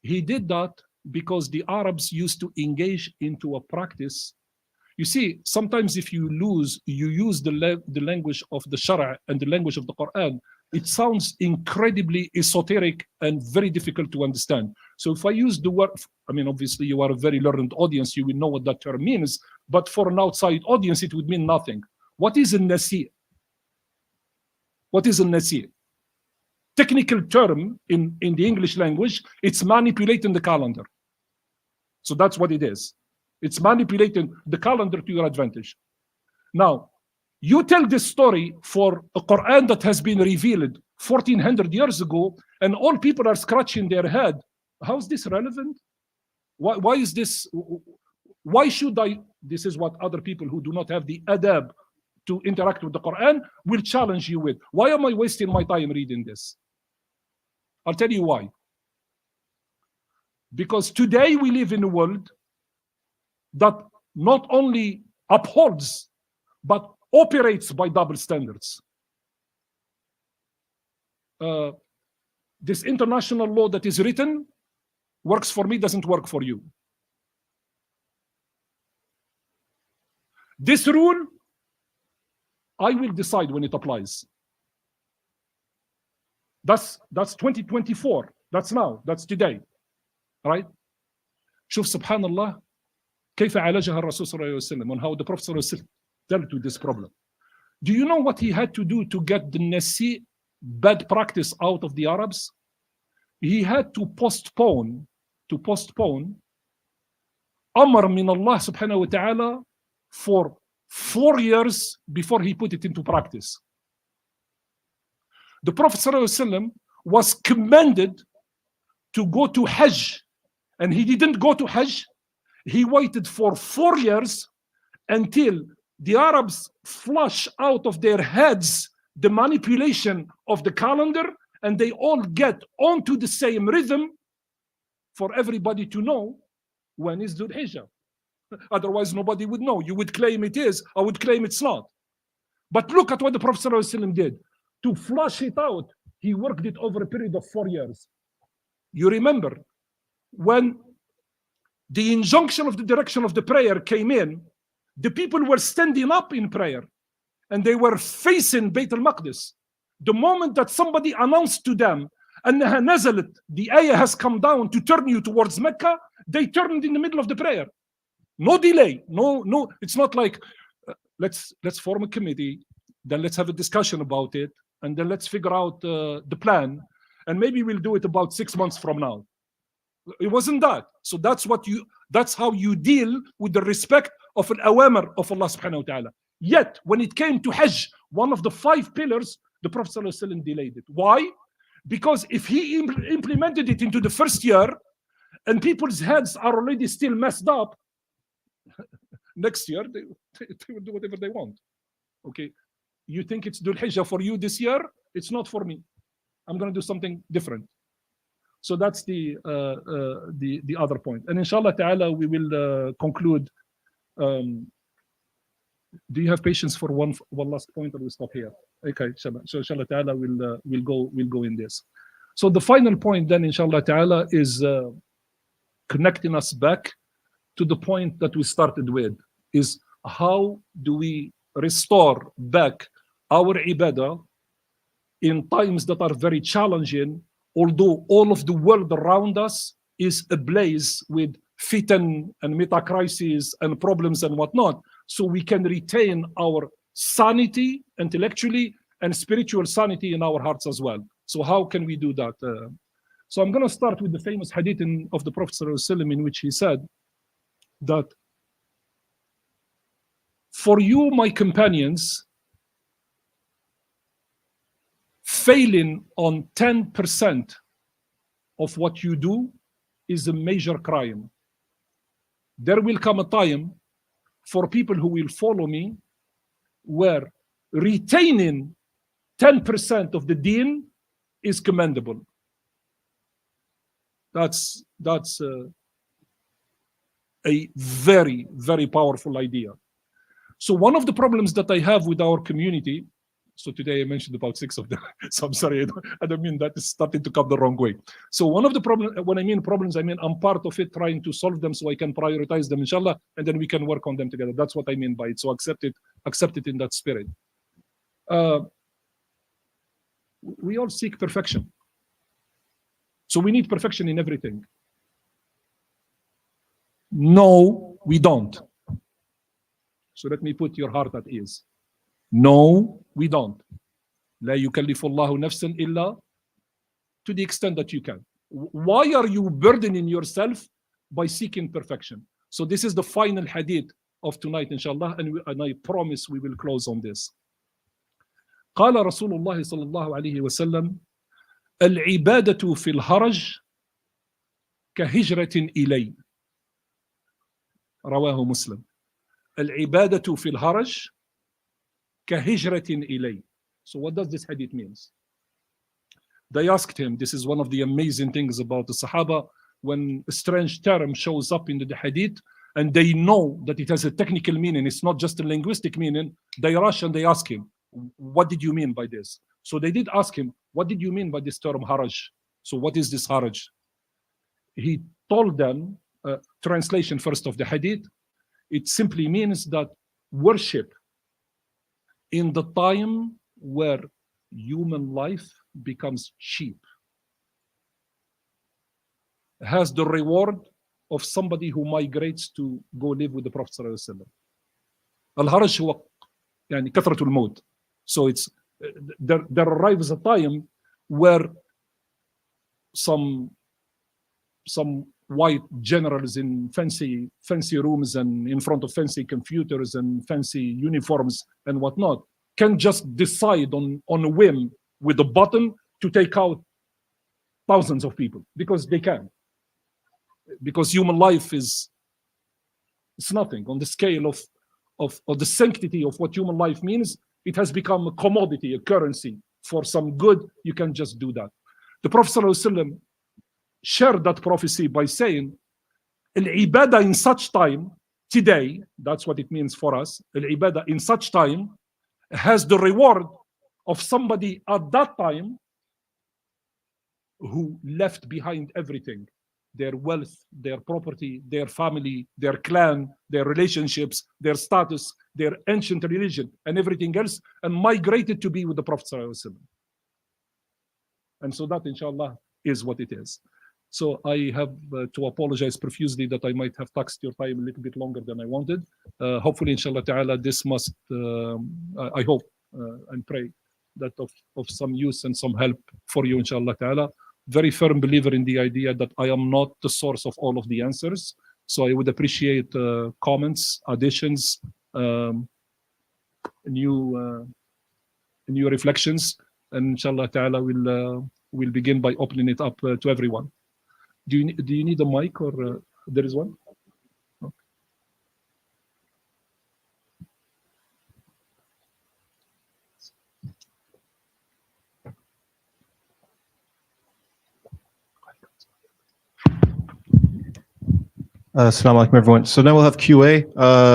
He did that because the Arabs used to engage into a practice. You see, sometimes if you use the language of the Shara' and the language of the Quran, it sounds incredibly esoteric and very difficult to understand. So if I use the word, I mean, obviously you are a very learned audience, you will know what that term means, but for an outside audience, it would mean nothing. What is a nasi'? What is a nasi'? Technical term in the English language, it's manipulating the calendar. So that's what it is. It's manipulating the calendar to your advantage. Now, you tell this story for a Quran that has been revealed 1400 years ago, and all people are scratching their head. How is this relevant? Why is this? Why should I? This is what other people who do not have the adab to interact with the Quran will challenge you with. Why am I wasting my time reading this? I'll tell you why. Because today we live in a world that not only upholds, but operates by double standards. This international law that is written works for me, doesn't work for you. This rule, I will decide when it applies. That's 2024. That's now, that's today, right? شوف سبحان الله كيف عالجها الرسول صلى الله عليه وسلم, and how the Prophet صلى الله عليه وسلم dealt with this problem. Do you know what he had to do to get the nasi, bad practice, out of the Arabs? He had to postpone Amr min Allah subhanahu wa ta'ala for 4 years before he put it into practice. The Prophet sallallahu alaihi wasallam was commanded to go to Hajj, and he didn't go to Hajj. He waited for 4 years until the Arabs flush out of their heads the manipulation of the calendar, and they all get onto the same rhythm for everybody to know when is Dhul Hijjah. Otherwise, nobody would know. You would claim it is, I would claim it's not. But look at what the Prophet ﷺ did. To flush it out, he worked it over a period of 4 years. You remember when the injunction of the direction of the prayer came in, the people were standing up in prayer and they were facing Bayt al-Maqdis. The moment that somebody announced to them, أنها نزلت, the ayah has come down to turn you towards Mecca, they turned in the middle of the prayer. No delay. No. It's not like let's form a committee, then let's have a discussion about it, and then let's figure out the plan, and maybe we'll do it about 6 months from now. It wasn't that. So that's how you deal with the respect of an awamir of Allah subhanahu wa ta'ala. Yet when it came to Hajj, one of the 5 pillars, the Prophet sallallahu alaihi wasallam delayed it. Why? Because if he implemented it into the first year and people's heads are already still messed up, next year they will do whatever they want. Okay, you think it's Dhul Hijjah for you this year? It's not for me. I'm going to do something different. So that's the other point. And inshallah ta'ala, we will conclude. Do you have patience for one last point, or we stop here? Okay, inshallah. So inshallah ta'ala, we'll go in this. So the final point then, inshallah ta'ala, is connecting us back to the point that we started with, is how do we restore back our ibadah in times that are very challenging, although all of the world around us is ablaze with fitan and meta-crises and problems and whatnot, so we can retain our sanity intellectually and spiritual sanity in our hearts as well. So how can we do that? So I'm going to start with the famous hadith of the Prophet ﷺ, in which he said that, for you, my companions, failing on 10% of what you do is a major crime. There will come a time for people who will follow me where retaining 10% of the deen is commendable. That's a very, very powerful idea. So one of the problems that I have with our community, so today I mentioned about 6 of them, so I'm sorry, I don't mean that it's starting to come the wrong way. So one of the problems, when I mean problems, I mean I'm part of it, trying to solve them so I can prioritize them, inshallah, and then we can work on them together. That's what I mean by it. So accept it in that spirit. We all seek perfection. So we need perfection in everything. No, we don't. So let me put your heart at ease. No, we don't. لا يكلف الله نفسا إلا, to the extent that you can. Why are you burdening yourself by seeking perfection? So this is the final hadith of tonight, inshallah, and I promise we will close on this. قال رسول الله صلى الله عليه وسلم العبادة في الهرج كهجرة إلي. رواه مسلم. العبادة في الهرج كهجرة إلي. So what does this hadith mean? They asked him, this is one of the amazing things about the Sahaba, when a strange term shows up in the hadith and they know that it has a technical meaning, it's not just a linguistic meaning, they rush and they ask him, what did you mean by this? So they did ask him, what did you mean by this term haraj? So what is this haraj? He told them, translation first of the hadith, it simply means that worship in the time where human life becomes cheap. has the reward of somebody who migrates to go live with the Prophet صلى الله عليه وسلم. الهرج هو يعني كثرة الموت. So it's there arrives a time where some white generals in fancy rooms and in front of fancy computers and fancy uniforms and whatnot can just decide on a whim with a button to take out thousands of people because they can. Because human life it's nothing on the scale of the sanctity of what human life means. It has become a commodity, a currency. For some good, you can just do that. The Prophet ﷺ shared that prophecy by saying, Al-ibadah in such time, today, that's what it means for us, Al-ibadah in such time has the reward of somebody at that time who left behind everything, their wealth, their property, their family, their clan, their relationships, their status, their ancient religion, and everything else, and migrated to be with the Prophet ﷺ. And so that, inshallah, is what it is. So I have to apologize profusely that I might have taxed your time a little bit longer than I wanted. Hopefully, inshallah ta'ala, this must, I hope and pray that of some use and some help for you, inshallah ta'ala. Very firm believer in the idea that I am not the source of all of the answers. So I would appreciate comments, additions, new reflections, and inshallah ta'ala we'll begin by opening it up to everyone. Do you need a mic or there is one? Okay. Assalamu alaikum, everyone. So now we'll have QA.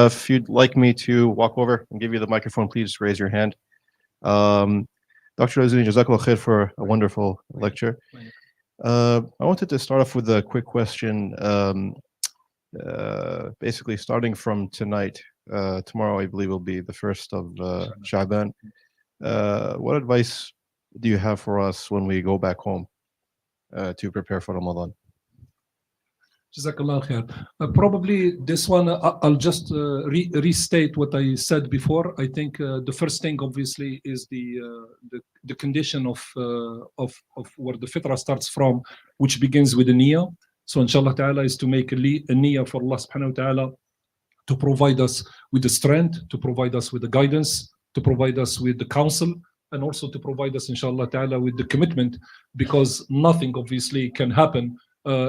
If you'd like me to walk over and give you the microphone, please raise your hand. Dr. Lazzouni, Jazakallah khair for a wonderful lecture. I wanted to start off with a quick question. Basically, starting from tonight, tomorrow I believe will be the first of Shaaban. What advice do you have for us when we go back home to prepare for Ramadan? Jazakallah khair. Probably this one, I'll just restate what I said before. I think the first thing, obviously, is the condition of where the fitrah starts from, which begins with the niyyah. So, inshallah ta'ala, is to make a niyyah for Allah subhanahu wa ta'ala to provide us with the strength, to provide us with the guidance, to provide us with the counsel, and also to provide us, inshallah ta'ala, with the commitment, because nothing, obviously, can happen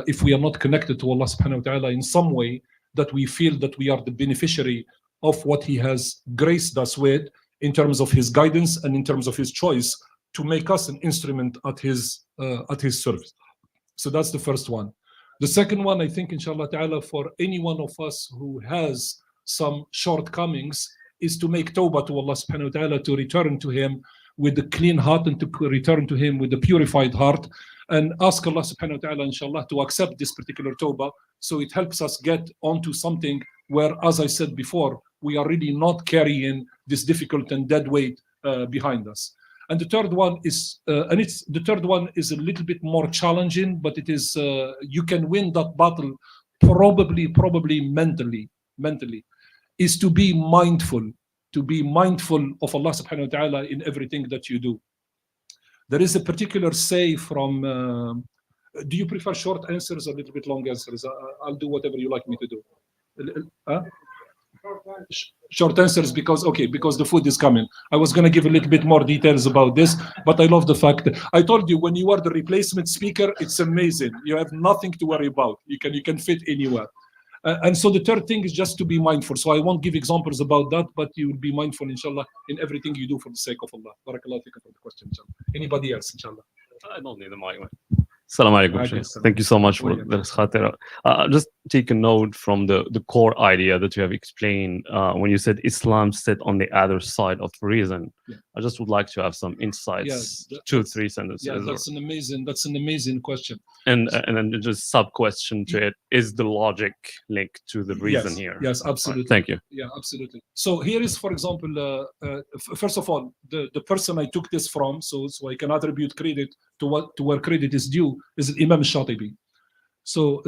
if we are not connected to Allah subhanahu wa ta'ala in some way that we feel that we are the beneficiary of what He has graced us with in terms of His guidance and in terms of His choice to make us an instrument at His service. So that's the first one. The second one, I think, inshallah ta'ala, for any one of us who has some shortcomings, is to make tawbah to Allah subhanahu wa ta'ala, to return to Him with a clean heart and to return to Him with a purified heart, and ask Allah subhanahu wa ta'ala, inshallah, to accept this particular tawbah, so it helps us get onto something where, as I said before, we are really not carrying this difficult and dead weight behind us. And the third one is, the third one is a little bit more challenging, but it is, you can win that battle probably mentally, is to be mindful of Allah subhanahu wa ta'ala in everything that you do. There is a particular say from, do you prefer short answers or a little bit long answers? I'll do whatever you like me to do. Short answers because the food is coming. I was going to give a little bit more details about this, but I love the fact that I told you when you are the replacement speaker, it's amazing. You have nothing to worry about. You can fit anywhere. And so the third thing is just to be mindful. So I won't give examples about that, but you will be mindful, inshallah, in everything you do for the sake of Allah. Barakallahu feekum for the question, inshallah. Anybody else, inshallah? I don't need the mic. Assalamu alaikum, Shaykh. Thank you so much for this khatira. Just take a note from the core idea that you have explained when you said Islam sit on the other side of reason. Yeah. I just would like to have some insights, 2-3 sentences. Yeah, that's an amazing question. And then just sub question to it: is the logic linked to the reason here? Yes, absolutely. Thank you. Yeah, absolutely. So here is, for example, first of all, the person I took this from, so I can attribute credit to where credit is due, is Imam Shatibi. So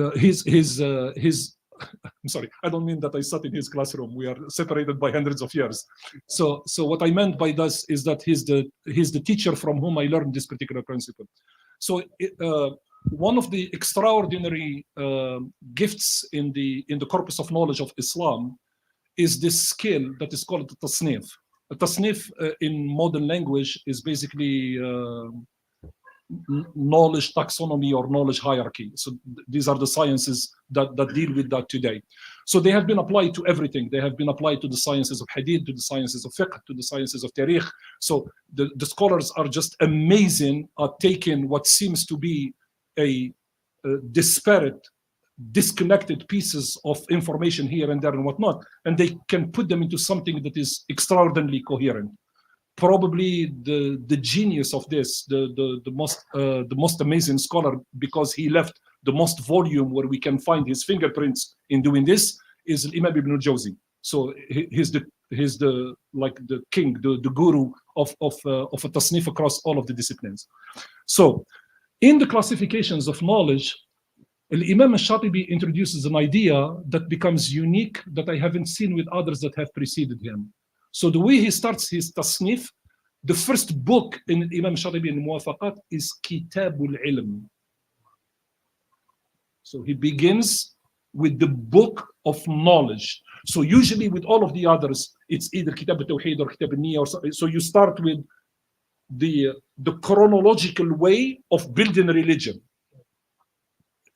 I'm sorry, I don't mean that I sat in his classroom. We are separated by hundreds of years. So what I meant by this is that he's the teacher from whom I learned this particular principle. So one of the extraordinary gifts in the corpus of knowledge of Islam is this skill that is called the tasnif. A tasnif in modern language is basically knowledge taxonomy or knowledge hierarchy. So these are the sciences that deal with that today. So they have been applied to everything. They have been applied to the sciences of hadith, to the sciences of fiqh, to the sciences of tarikh. So the scholars are just amazing at taking what seems to be a disparate, disconnected pieces of information here and there and whatnot, and they can put them into something that is extraordinarily coherent. Probably the genius of this, the most amazing scholar, because he left the most volume where we can find his fingerprints in doing this, is Imam Ibn al-Jawzi. So he's the like the king, the guru of a tasnif across all of the disciplines. So in the classifications of knowledge, Imam al-Shatibi introduces an idea that becomes unique, that I haven't seen with others that have preceded him. So the way he starts his tasnif, the first book in Imam Shatibi in Muwafaqat is Kitabul Ilm. So he begins with the book of knowledge. So usually with all of the others, it's either Kitab al-Tawheed or Kitab al-Niyya, or so you start with the chronological way of building a religion.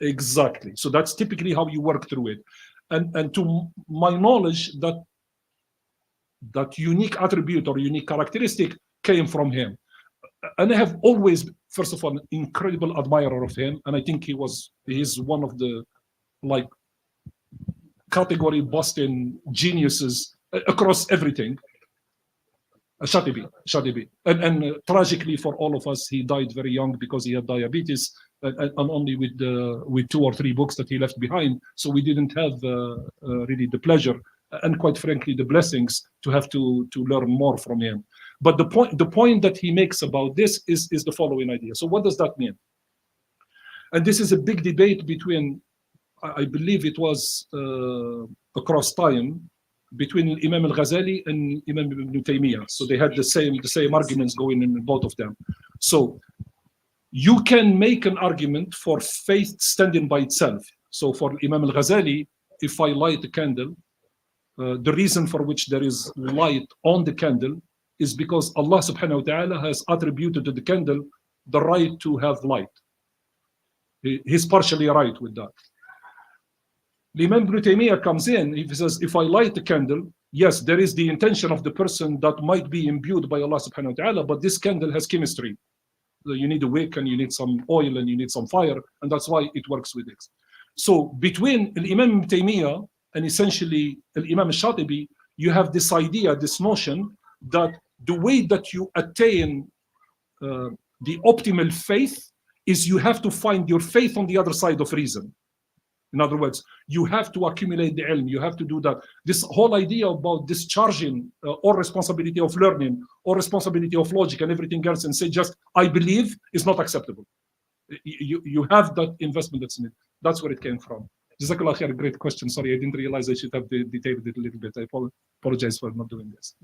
Exactly. So that's typically how you work through it. And to my knowledge, that unique attribute or unique characteristic came from him. And I have always, first of all, an incredible admirer of him. And I think he's one of the like category busting geniuses across everything. Shatibi. And tragically for all of us, he died very young because he had diabetes, and only with 2 or 3 books that he left behind. So we didn't have really the pleasure and, quite frankly, the blessings to have to learn more from him. But the point that he makes about this is the following idea. So what does that mean? And this is a big debate between, I believe it was across time, between Imam al-Ghazali and Imam Ibn Taymiyyah. So they had the same arguments going in both of them. So you can make an argument for faith standing by itself. So for Imam al-Ghazali, if I light a candle, the reason for which there is light on the candle is because Allah subhanahu wa ta'ala has attributed to the candle the right to have light. He's partially right with that. Imam Ibn Taymiyyah comes in, he says, if I light the candle, yes, there is the intention of the person that might be imbued by Allah subhanahu wa ta'ala, but this candle has chemistry. So you need a wick and you need some oil and you need some fire, and that's why it works with it. So between Imam Ibn Taymiyyah and essentially Imam al-Shatibi, you have this idea, this notion that the way that you attain the optimal faith is you have to find your faith on the other side of reason. In other words, you have to accumulate the ilm, you have to do that. This whole idea about discharging or responsibility of learning or responsibility of logic and everything else and say just, I believe, is not acceptable. You have that investment that's in it. That's where it came from. Jazakallah khair, great question. Sorry, I didn't realize I should have detailed it a little bit. I apologize for not doing this.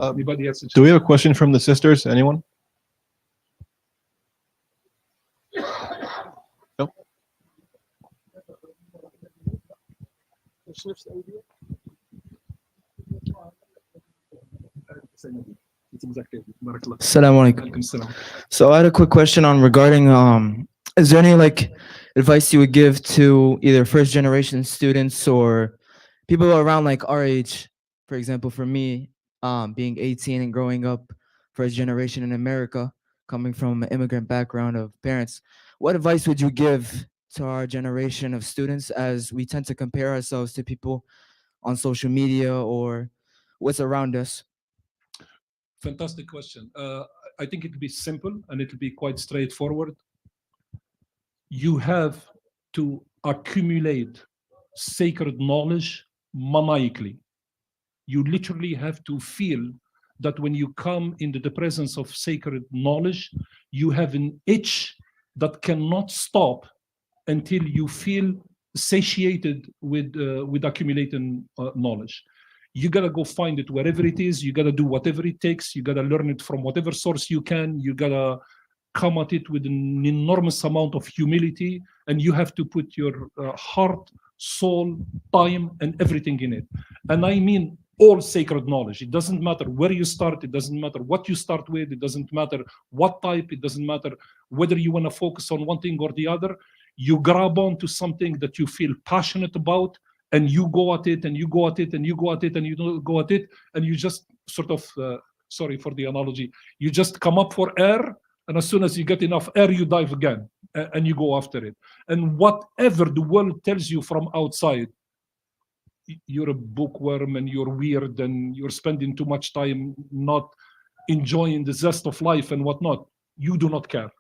Anybody else? Do we have a question from the sisters? Anyone? No? Assalamu alaikum. So I had a quick question on regarding is there any like advice you would give to either first generation students or people around like our age? For example, for me, being 18 and growing up first generation in America, coming from an immigrant background of parents, what advice would you give to our generation of students as we tend to compare ourselves to people on social media or what's around us? Fantastic question. I think it'll be simple and it'll be quite straightforward. You have to accumulate sacred knowledge maniacally. You literally have to feel that when you come into the presence of sacred knowledge, you have an itch that cannot stop until you feel satiated with accumulating knowledge. You gotta go find it wherever it is. You gotta do whatever it takes. You gotta learn it from whatever source you can. You gotta come at it with an enormous amount of humility, and you have to put your heart, soul, time, and everything in it. And I mean all sacred knowledge. It doesn't matter where you start. It doesn't matter what you start with. It doesn't matter what type. It doesn't matter whether you want to focus on one thing or the other. You grab onto something that you feel passionate about, and you go at it, and you go at it, and you go at it, and you go at it, and you just sort of, sorry for the analogy, you just come up for air, and as soon as you get enough air, you dive again, and you go after it. And whatever the world tells you from outside, you're a bookworm, and you're weird, and you're spending too much time not enjoying the zest of life and whatnot, you do not care.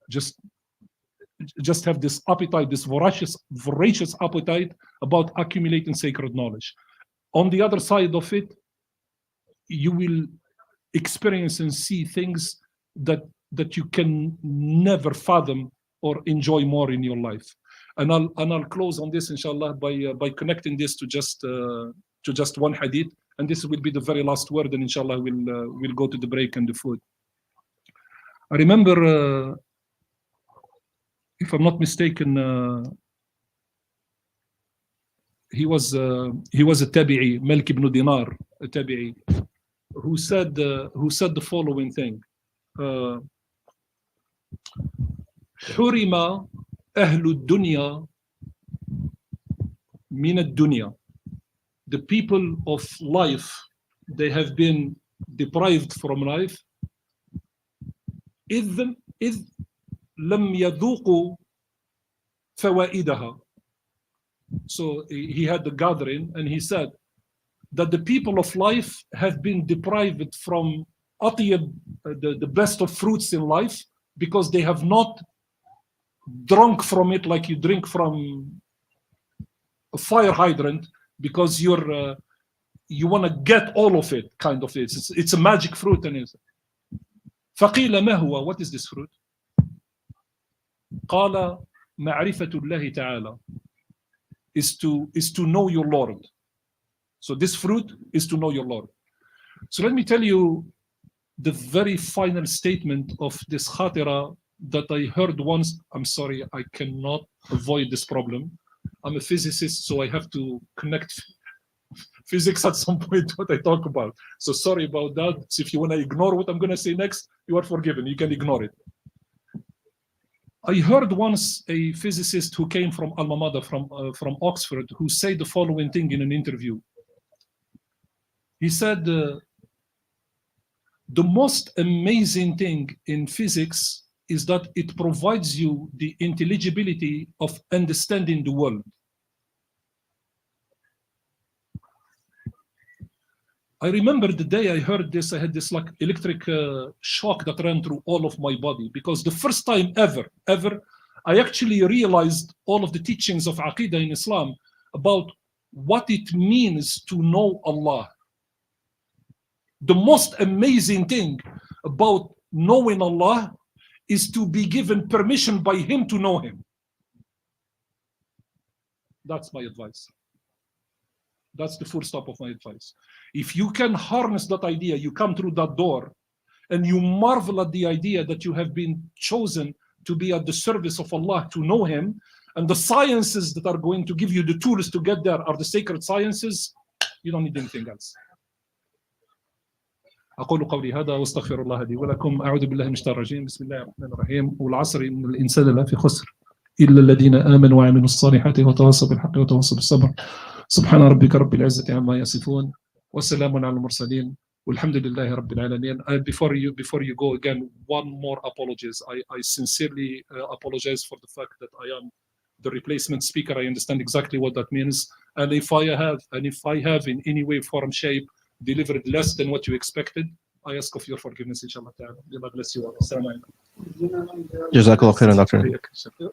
Just have this appetite, this voracious appetite about accumulating sacred knowledge. On the other side of it, you will experience and see things that you can never fathom or enjoy more in your life. And I'll close on this, inshallah, by connecting this to just one hadith, and this will be the very last word, and inshallah we'll go to the break and the food. I remember, if I'm not mistaken, he was a tabi'i, Malik ibn Dinar, a tabi'i, who said the following thing: حرم أهل الدنيا من الدنيا. The people of life, they have been deprived from life. إذ لم يذوقوا فوائدها. So he had the gathering, and he said that the people of life have been deprived from atiyab, the best of fruits in life, because they have not drunk from it like you drink from a fire hydrant, because you want to get all of it, kind of. It's a magic fruit. And it's فقيل ما هو? What is this fruit? قال معرفة الله تعالى, is to know your Lord. So this fruit is to know your Lord. So let me tell you the very final statement of this khatira that I heard once. I'm sorry, I cannot avoid this problem. I'm a physicist, so I have to connect physics at some point what I talk about. So sorry about that. So if you want to ignore what I'm going to say next, you are forgiven. You can ignore it. I heard once a physicist who came from Alma Mater, from Oxford, who said the following thing in an interview. He said, the most amazing thing in physics is that it provides you the intelligibility of understanding the world. I remember the day I heard this, I had this like electric shock that ran through all of my body, because the first time ever, I actually realized all of the teachings of Aqidah in Islam about what it means to know Allah. The most amazing thing about knowing Allah is to be given permission by Him to know Him. That's my advice. That's the full stop of my advice. If you can harness that idea, you come through that door and you marvel at the idea that you have been chosen to be at the service of Allah, to know Him, and the sciences that are going to give you the tools to get there are the sacred sciences, you don't need anything else. أقول قولي هذا واستغفر الله لي ولكم. أعوذ بالله من الشيطان الرجيم. بسم الله الرحمن الرحيم. والعصر إن الإنسان لفي خسر إلا الذين آمنوا وعملوا الصالحات وتواصوا بالحق وتواصوا بالصبر. سبحان ربك رب العزة عما يصفون وسلام على المرسلين والحمد لله رب العالمين. Before you go again, one more apologies. I sincerely apologize for the fact that I am the replacement speaker. I understand exactly what that means, and if I have in any way, form, shape delivered less than what you expected, I ask of your forgiveness, inshallah ta'ala. May Allah bless you all. Assalamu alaikum. Jazakallah khairan, Dr.